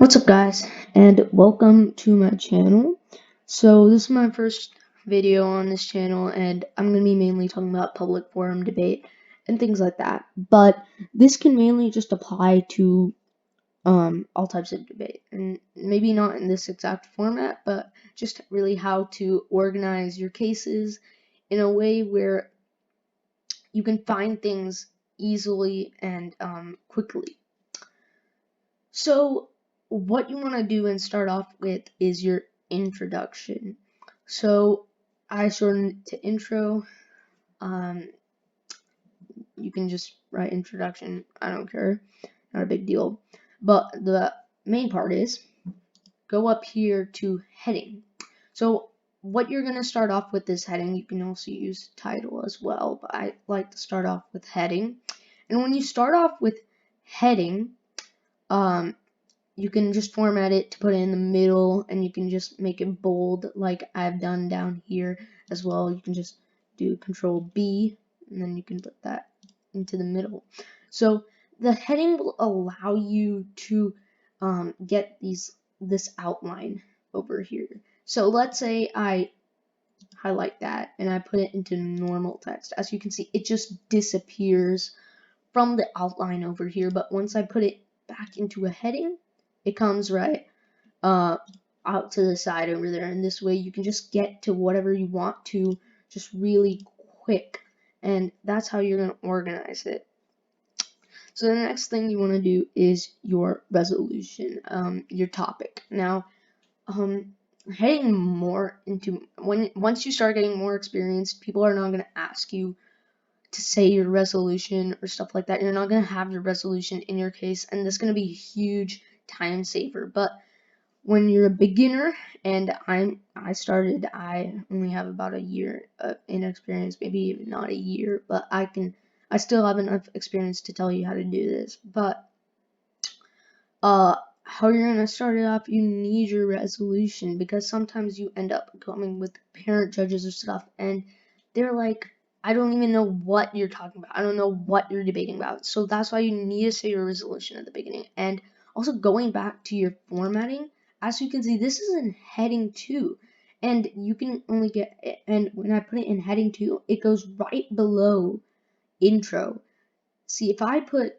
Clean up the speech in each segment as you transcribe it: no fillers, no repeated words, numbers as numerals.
What's up, guys, and welcome to my channel. So this is my first video on this channel, and I'm going to be mainly talking about public forum debate and things like that. But this can mainly just apply to all types of debate, and maybe not in this exact format, but just really how to organize your cases in a way where you can find things easily and quickly. So what you want to do and start off with is your introduction. So I shortened to intro. You can just write introduction. I don't care. Not a big deal. But the main part is go up here to heading. So what you're going to start off with is heading. You can also use title as well, but I like to start off with heading. And when you start off with heading, you can just format it to put it in the middle, and you can just make it bold like I've done down here as well. You can just do Control B, and then you can put that into the middle. So the heading will allow you to get this outline over here. So let's say I highlight that and I put it into normal text. As you can see, it just disappears from the outline over here, but once I put it back into a heading, it comes right out to the side over there, and this way you can just get to whatever you want to just really quick, and that's how you're going to organize it. So the next thing you want to do is your resolution, your topic. Now, heading more into once you start getting more experienced, people are not going to ask you to say your resolution or stuff like that. You're not going to have your resolution in your case, and this is going to be a huge time saver. But when you're a beginner, and I only have about a year in experience, maybe not a year, but I still have enough experience to tell you how to do this. But how you're gonna start it off, you need your resolution, because sometimes you end up coming with parent judges or stuff, and they're like, I don't even know what you're talking about. I don't know what you're debating about. So that's why you need to say your resolution at the beginning. And also going back to your formatting, as you can see, this is in heading 2, and you can only get it, and when I put it in heading 2, it goes right below intro. See, if I put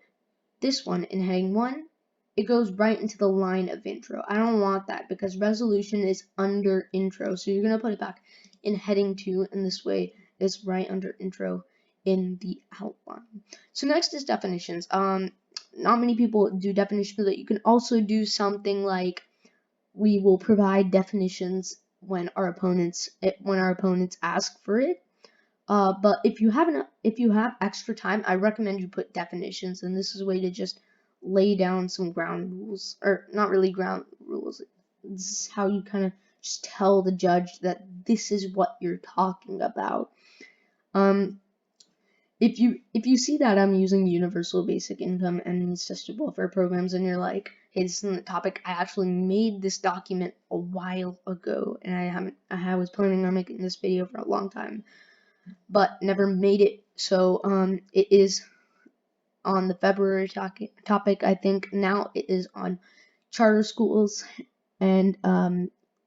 this one in heading 1, it goes right into the line of intro. I don't want that because resolution is under intro. So you're going to put it back in heading 2, and this way it's right under intro in the outline. So next is definitions. Not many people do definitions, but you can also do something like, we will provide definitions when our opponents ask for it. But if you have extra time, I recommend you put definitions, and this is a way to just lay down some ground rules, or not really ground rules. This is how you kind of just tell the judge that this is what you're talking about. If you see that I'm using universal basic income and means tested welfare programs, and you're like, hey, this isn't the topic, I actually made this document a while ago, and I was planning on making this video for a long time, but never made it. So it is on the February topic. I think now it is on charter schools and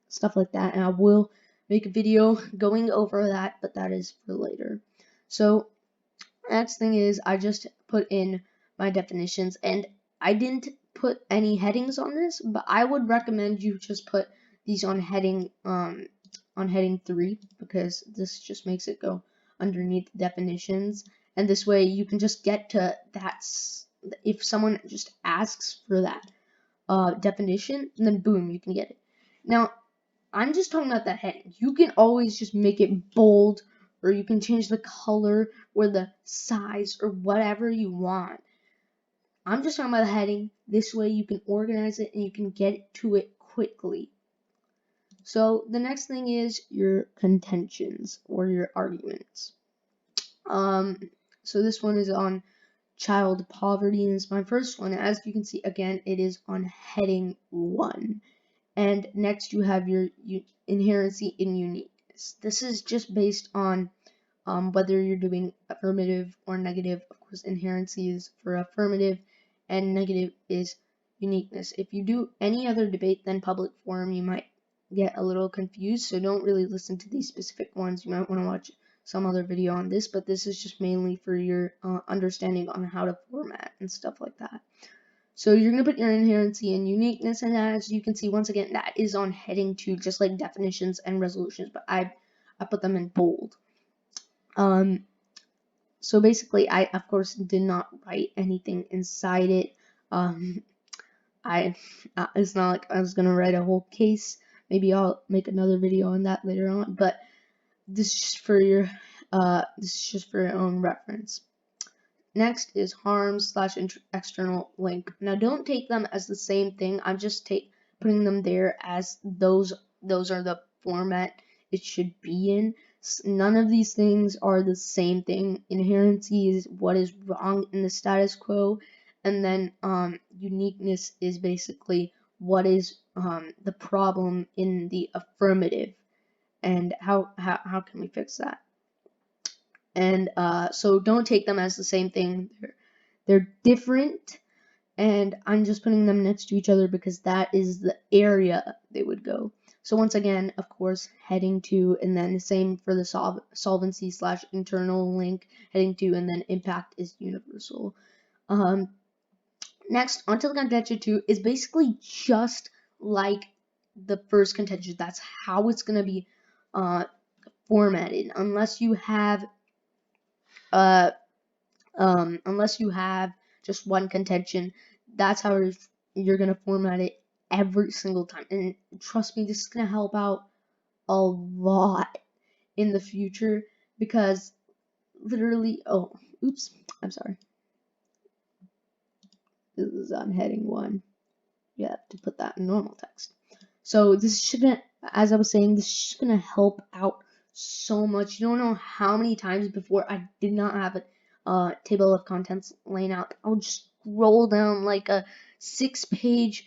stuff like that, and I will make a video going over that, but that is for later. So next thing is, I just put in my definitions, and I didn't put any headings on this, but I would recommend you just put these on heading 3, because this just makes it go underneath the definitions, and this way you can just get to that. If someone just asks for that definition, then boom, you can get it. Now I'm just talking about that heading. You can always just make it bold, or you can change the color or the size or whatever you want. I'm just talking about the heading. This way you can organize it and you can get to it quickly. So the next thing is your contentions or your arguments. So this one is on child poverty, and it's my first one. As you can see, again, it is on heading 1. And next you have your inherency and uniqueness. This is just based on whether you're doing affirmative or negative. Of course, inherency is for affirmative, and negative is uniqueness. If you do any other debate than public forum, you might get a little confused, so don't really listen to these specific ones. You might want to watch some other video on this, but this is just mainly for your understanding on how to format and stuff like that. So you're going to put your inherency and uniqueness, and as you can see, once again, that is on heading 2, just like definitions and resolutions, but I put them in bold. So basically, I, of course, did not write anything inside it. It's not like I was going to write a whole case. Maybe I'll make another video on that later on, but this is just for your own reference. Next is harms / external link. Now don't take them as the same thing. I'm just putting them there as those are the format it should be in. None of these things are the same thing. Inherency is what is wrong in the status quo, and then uniqueness is basically what is the problem in the affirmative, and how can we fix that. And so don't take them as the same thing. They're different, and I'm just putting them next to each other because that is the area they would go. So once again, of course, heading 2, and then the same for the solvency / internal link, heading 2, and then impact is universal. Next, onto the contention 2 is basically just like the first contention. That's how it's going to be formatted, unless you have just one contention. That's how you're gonna format it every single time. And trust me, this is gonna help out a lot in the future, because literally, I'm sorry. This is on heading 1. You have to put that in normal text. So this shouldn't, as I was saying, this is gonna help out so much. You don't know how many times before I did not have a table of contents laying out. I would just scroll down like a 6-page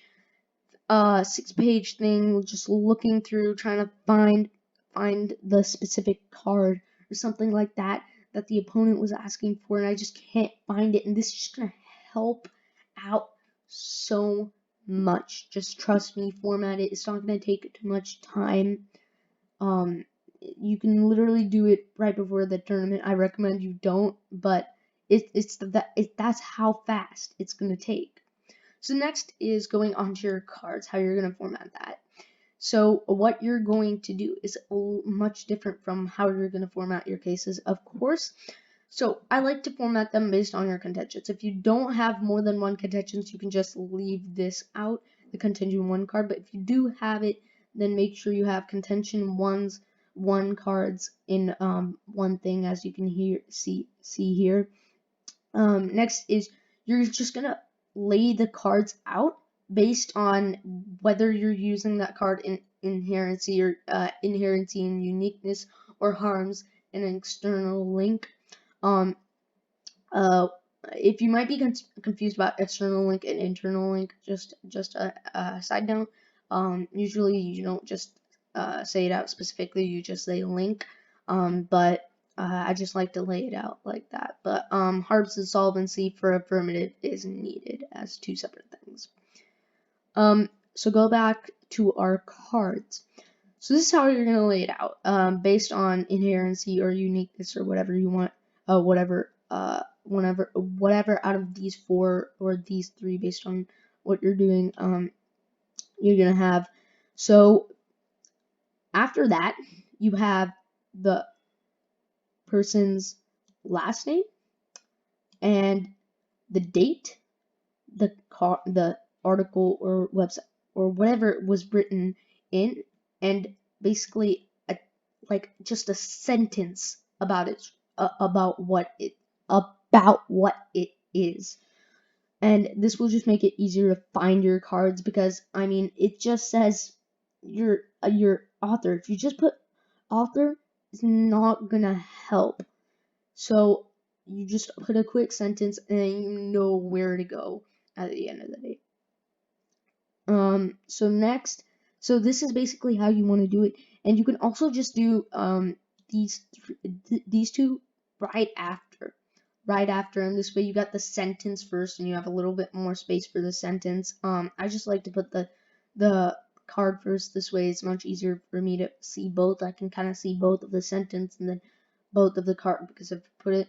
thing, just looking through, trying to find the specific card or something like that the opponent was asking for, and I just can't find it. And this is just gonna help out so much. Just trust me, format it. It's not gonna take too much time. You can literally do it right before the tournament. I recommend you don't, but that's how fast it's gonna take. So next is going onto your cards, how you're gonna format that. So what you're going to do is much different from how you're gonna format your cases, of course. So I like to format them based on your contentions. If you don't have more than one contentions, you can just leave this out, the contention 1 card. But if you do have it, then make sure you have contention 1 cards in one thing, as you can see here. Next is you're just gonna lay the cards out based on whether you're using that card in inherency and uniqueness, or harms and an external link. If you might be confused about external link and internal link, just a side note. Usually you don't just say it out specifically, you just say link. But I just like to lay it out like that. But harms and solvency for affirmative is needed as 2 separate things. So go back to our cards. So this is how you're gonna lay it out, based on inherency or uniqueness or whatever you want, whatever out of these 4 or these 3, based on what you're doing, you're gonna have. So after that, you have the person's last name and the date, the article or website or whatever was written in, and basically just a sentence about it, about what it is. And this will just make it easier to find your cards, because I mean, it just says your author. If you just put author, it's not gonna help. So you just put a quick sentence and then you know where to go at the end of the day. So this is basically how you want to do it, and you can also just do these 2 right after. right after, and this way you got the sentence first and you have a little bit more space for the sentence. I just like to put the card first. This way it's much easier for me to see both. I can kind of see both of the sentence and then both of the card, because if I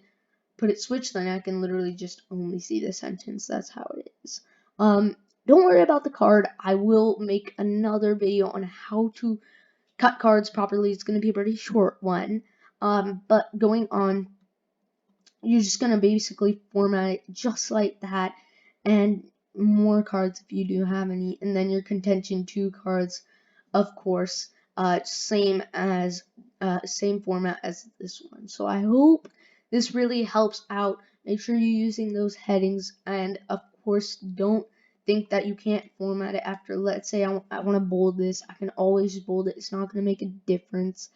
put it switched, then I can literally just only see the sentence. That's how it is. Don't worry about the card. I will make another video on how to cut cards properly. It's going to be a pretty short one. But going on, you're just going to basically format it just like that, and more cards if you do have any, and then your contention 2 cards, of course, same format as this one. So I hope this really helps out. Make sure you're using those headings, and of course don't think that you can't format it after. Let's say I want to bold this, I can always bold it. It's not going to make a difference.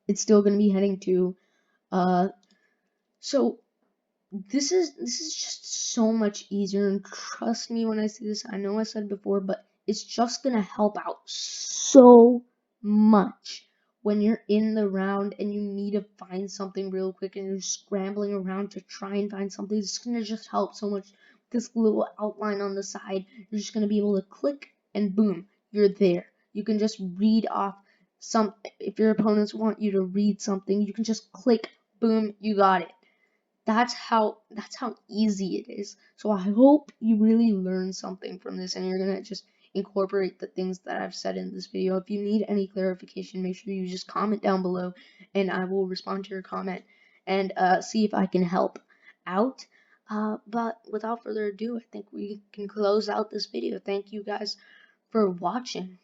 It's still going to be heading 2. So this is just so much easier, and trust me when I say this, I know I said before, but it's just gonna help out so much when you're in the round and you need to find something real quick and you're scrambling around to try and find something. It's gonna just help so much. This little outline on the side, you're just gonna be able to click and boom, you're there. You can just read off if your opponents want you to read something, you can just click, boom, you got it. That's how easy it is. So I hope you really learn something from this and you're gonna just incorporate the things that I've said in this video. If you need any clarification, make sure you just comment down below and I will respond to your comment and see if I can help out. But without further ado, I think we can close out this video. Thank you guys for watching.